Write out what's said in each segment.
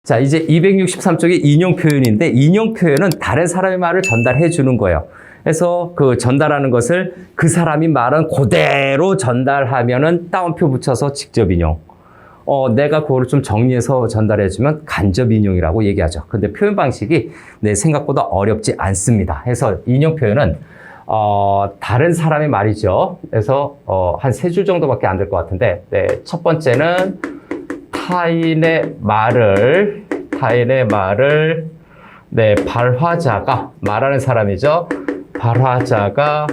자, 이제 263쪽이 인용 표현인데 인용 표현은 다른 사람의 말을 전달해 주는 거예요. 그래서 그 전달하는 것을 그 사람이 말은 그대로 전달하면은 따옴표 붙여서 직접 인용. 내가 그거를 좀 정리해서 전달해 주면 간접 인용이라고 얘기하죠. 근데 표현 방식이 내 생각보다 어렵지 않습니다. 그래서 인용 표현은 다른 사람의 말이죠. 그래서 한 3줄 정도밖에 안 될 것 같은데, 네, 첫 번째는 타인의 말을 네, 발화자가 말하는 사람이죠. 발화자가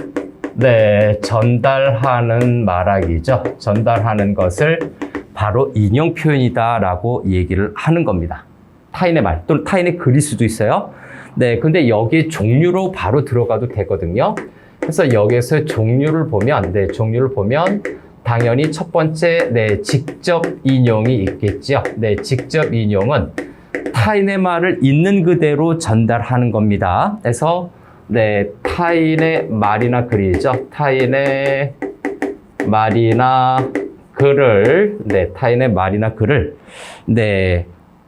네, 전달하는 말하기죠. 전달하는 것을 바로 인용 표현이다라고 얘기를 하는 겁니다. 타인의 말 또는 타인의 글일 수도 있어요. 네, 근데 여기 종류로 바로 들어가도 되거든요. 그래서 여기서 종류를 보면, 네, 종류를 보면 당연히 첫 번째, 네, 직접 인용이 있겠죠. 네, 직접 인용은 타인의 말을 있는 그대로 전달하는 겁니다. 그래서 네, 타인의 말이나 글이죠. 타인의 말이나 글을, 네, 타인의 말이나 글을, 네,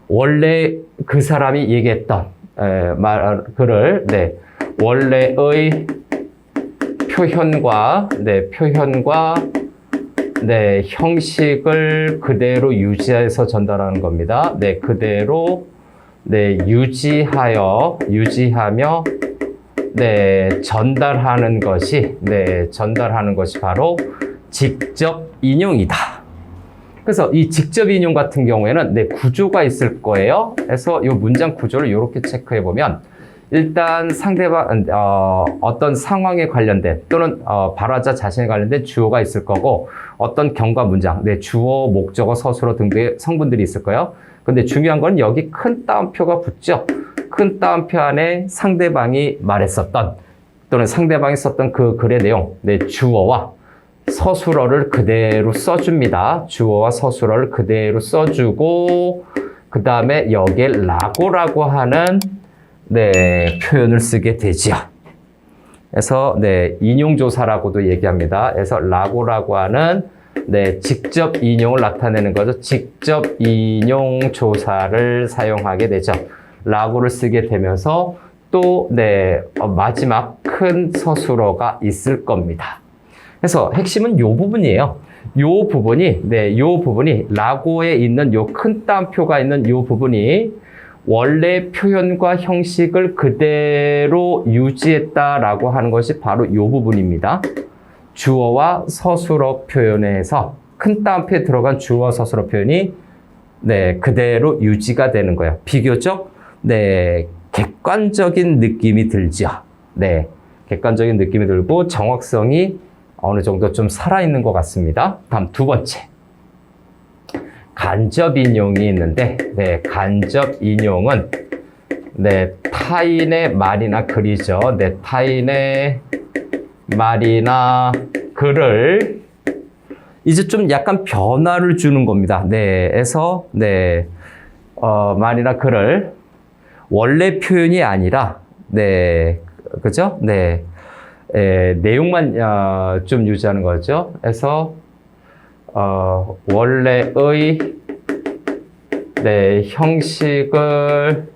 원래 그 사람이 얘기했던 글을, 네, 원래의 표현과, 네, 형식을 그대로 유지해서 전달하는 겁니다. 네, 그대로, 네, 유지하며, 네, 전달하는 것이 바로 직접 인용이다. 그래서 이 직접 인용 같은 경우에는 네, 구조가 있을 거예요. 그래서 이 문장 구조를 이렇게 체크해 보면 일단 상대방 어떤 상황에 관련된 또는 발화자 자신에 관련된 주어가 있을 거고 어떤 경과 문장, 네, 주어, 목적어, 서술어 등등의 성분들이 있을 거예요. 근데 중요한 건 여기 큰 따옴표가 붙죠. 큰 따옴표 안에 상대방이 말했었던 또는 상대방이 썼던 그 글의 내용, 네, 주어와 서술어를 그대로 써줍니다. 주어와 서술어를 그대로 써주고 그 다음에 여기에 라고라고 하는 네, 표현을 쓰게 되죠. 그래서 네, 인용조사라고도 얘기합니다. 그래서 라고라고 하는 네, 직접 인용을 나타내는 거죠. 직접 인용조사를 사용하게 되죠. 라고를 쓰게 되면서 또 네, 마지막 큰 서술어가 있을 겁니다. 그래서 핵심은 요 부분이에요. 요 부분이 라고에 있는 요 큰 따옴표가 있는 요 부분이 원래 표현과 형식을 그대로 유지했다라고 하는 것이 바로 이 부분입니다. 주어와 서술어 표현에서 큰 따옴표에 들어간 주어 서술어 표현이 네, 그대로 유지가 되는 거예요. 비교적 네, 객관적인 느낌이 들죠. 네, 객관적인 느낌이 들고 정확성이 어느 정도 좀 살아있는 것 같습니다. 다음 두 번째. 간접 인용이 있는데, 네, 간접 인용은, 네, 타인의 말이나 글이죠. 네, 타인의 말이나 글을 이제 좀 약간 변화를 주는 겁니다. 네, 그래서, 네, 말이나 글을 원래 표현이 아니라, 네, 그죠? 네, 내용만 좀 유지하는 거죠. 그래서, 원래의 네, 형식을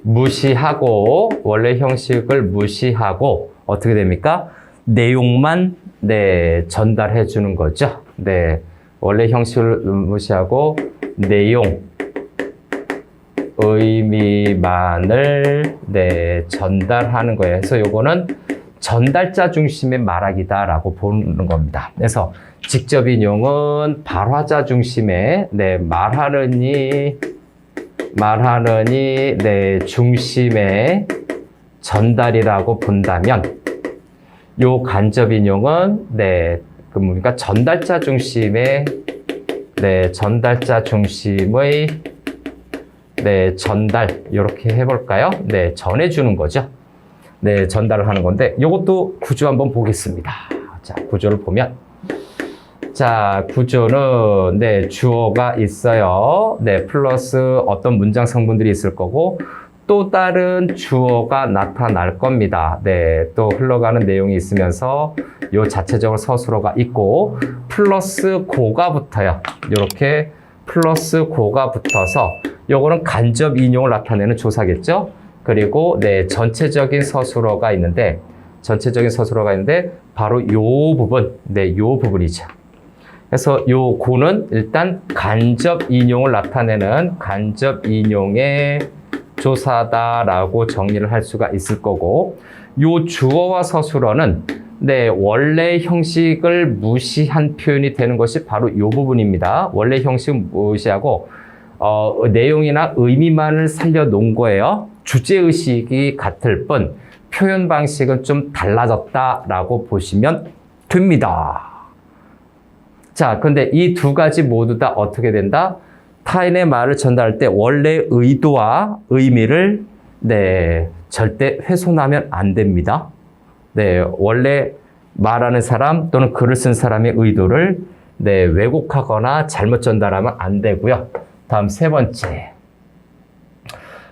무시하고 원래 형식을 무시하고 어떻게 됩니까? 내용만 네, 전달해 주는 거죠. 네, 원래 형식을 무시하고 내용 의미만을 네, 전달하는 거예요. 그래서 요거는 전달자 중심의 말하기다라고 보는 겁니다. 그래서 직접 인용은 발화자 중심의 네, 말하느니 네, 중심의 전달이라고 본다면 요 간접 인용은 네, 그 뭡니까? 전달자 중심의 네, 전달자 중심의 네, 전달 이렇게 해볼까요? 네, 전해주는 거죠. 네, 전달을 하는 건데 이것도 구조 한번 보겠습니다. 자, 구조를 보면 자, 구조는 네, 주어가 있어요. 네, 플러스 어떤 문장 성분들이 있을 거고 또 다른 주어가 나타날 겁니다. 네, 또 흘러가는 내용이 있으면서 요 자체적으로 서술어가 있고 플러스 고가 붙어요. 이렇게 플러스 고가 붙어서 요거는 간접 인용을 나타내는 조사겠죠. 그리고 네, 전체적인 서술어가 있는데 바로 요 부분, 네, 요 부분이죠. 그래서 요 고는 일단 간접 인용을 나타내는 간접 인용의 조사다라고 정리를 할 수가 있을 거고, 요 주어와 서술어는 네, 원래 형식을 무시한 표현이 되는 것이 바로 이 부분입니다. 원래 형식 무시하고 내용이나 의미만을 살려놓은 거예요. 주제의식이 같을 뿐 표현 방식은 좀 달라졌다라고 보시면 됩니다. 자, 근데 이 두 가지 모두 다 어떻게 된다? 타인의 말을 전달할 때 원래 의도와 의미를 네, 절대 훼손하면 안 됩니다. 네, 원래 말하는 사람 또는 글을 쓴 사람의 의도를 네, 왜곡하거나 잘못 전달하면 안 되고요. 다음 세 번째.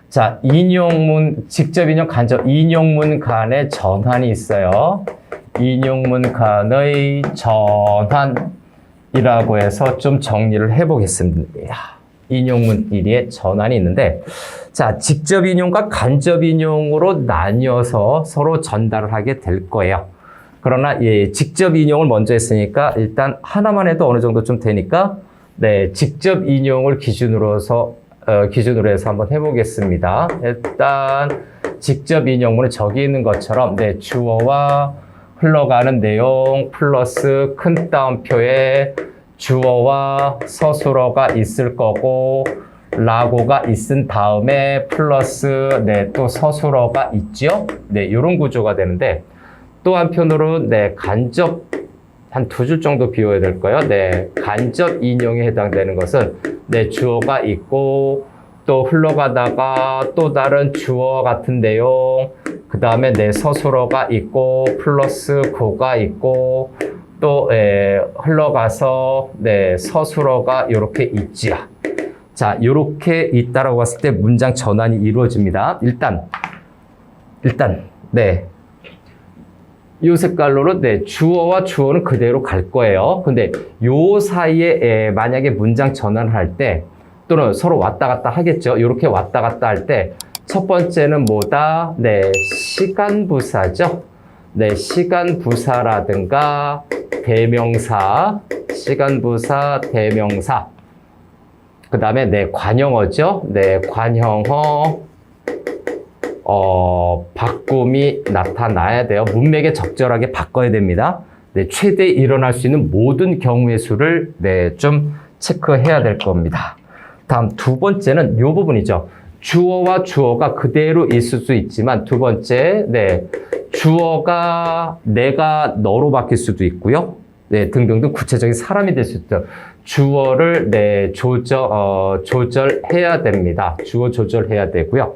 자, 인용문, 직접 인용, 간접 인용문 간의 전환이 있어요. 인용문 간의 전환이라고 해서 좀 정리를 해보겠습니다. 인용문 1위의 전환이 있는데, 자, 직접 인용과 간접 인용으로 나뉘어서 서로 전달을 하게 될 거예요. 그러나 예, 직접 인용을 먼저 했으니까 일단 하나만 해도 어느 정도 좀 되니까 네, 직접 인용을 기준으로 해서 한번 해보겠습니다. 일단 직접 인용문은 저기 있는 것처럼 네, 주어와 흘러가는 내용 플러스 큰 따옴표에 주어와 서술어가 있을 거고 라고가 있은 다음에 플러스 네, 또 서술어가 있죠. 네, 이런 구조가 되는데, 또 한편으로 네, 간접 한 두 줄 정도 비워야 될 거예요. 네, 간접 인용에 해당되는 것은 네, 주어가 있고 또 흘러가다가 또 다른 주어 같은 내용, 그 다음에 네, 서술어가 있고 플러스 고가 있고 또 흘러가서 네, 서술어가 이렇게 있지요. 자, 이렇게 있다라고 봤을 때 문장 전환이 이루어집니다. 일단 네, 이 색깔로는 네, 주어와 주어는 그대로 갈 거예요. 근데 요 사이에 만약에 문장 전환을 할 때 또는 서로 왔다 갔다 하겠죠. 이렇게 왔다 갔다 할 때 첫 번째는 뭐다? 네, 시간 부사죠. 네, 시간 부사라든가 대명사, 시간 부사, 대명사. 그 다음에 네, 관형어죠. 네, 관형어. 바꿈이 나타나야 돼요. 문맥에 적절하게 바꿔야 됩니다. 네, 최대 일어날 수 있는 모든 경우의 수를 네, 좀 체크해야 될 겁니다. 다음 두 번째는 이 부분이죠. 주어와 주어가 그대로 있을 수 있지만 두 번째, 네, 주어가 내가 너로 바뀔 수도 있고요. 네, 등등등 구체적인 사람이 될 수 있죠. 주어를 네, 조절해야 됩니다. 주어 조절해야 되고요.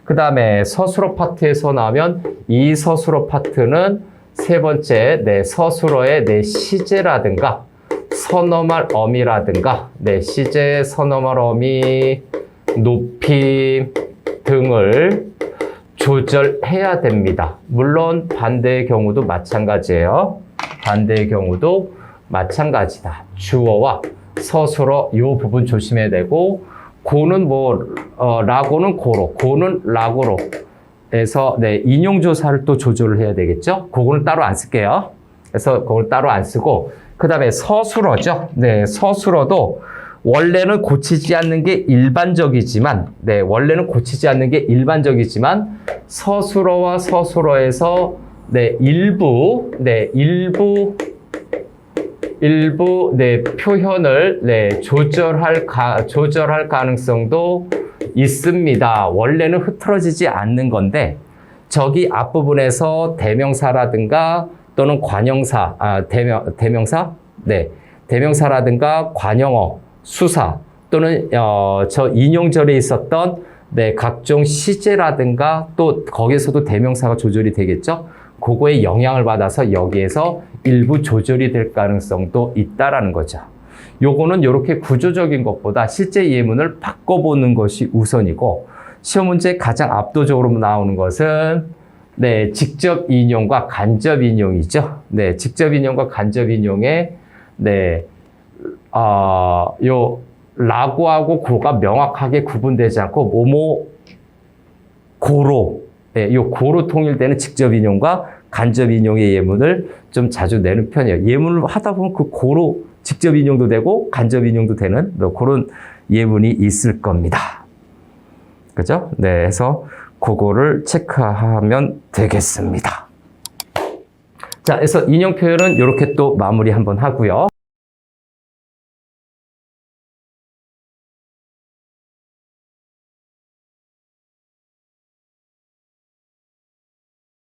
그 다음에 서술어 파트에서 나면 이 서술어 파트는 세 번째, 네, 서술어의 네, 시제라든가 선어말 어미라든가 네, 시제, 선어말 어미, 높임 등을 조절해야 됩니다. 물론 반대의 경우도 마찬가지예요. 반대의 경우도 마찬가지다. 주어와 서술어 이 부분 조심해야 되고, 고는 라고는 고로, 고는 라고로 해서 네, 인용조사를 또 조절을 해야 되겠죠. 그거는 따로 안 쓸게요. 그래서 그걸 따로 안 쓰고, 그 다음에 서술어죠. 네, 서술어도 원래는 고치지 않는 게 일반적이지만, 네, 원래는 고치지 않는 게 일반적이지만, 서술어와 서술어에서 네, 일부 네, 표현을 네, 조절할 가능성도 있습니다. 원래는 흐트러지지 않는 건데, 저기 앞부분에서 대명사라든가 또는 관형사, 대명사? 네, 대명사라든가 관형어, 수사 또는 저 인용절에 있었던 네, 각종 시제라든가 또 거기에서도 대명사가 조절이 되겠죠. 그거에 영향을 받아서 여기에서 일부 조절이 될 가능성도 있다라는 거죠. 요거는 이렇게 구조적인 것보다 실제 예문을 바꿔보는 것이 우선이고, 시험 문제에 가장 압도적으로 나오는 것은 네, 직접 인용과 간접 인용이죠. 네, 직접 인용과 간접 인용의 네, 라고 하고 고가 명확하게 구분되지 않고 뭐뭐 고로, 예, 이 고로 통일되는 직접 인용과 간접 인용의 예문을 좀 자주 내는 편이에요. 예문을 하다 보면 그 고로 직접 인용도 되고 간접 인용도 되는 그런 예문이 있을 겁니다. 그죠? 네, 그래서 그거를 체크하면 되겠습니다. 자, 그래서 인용 표현은 이렇게 또 마무리 한번 하고요.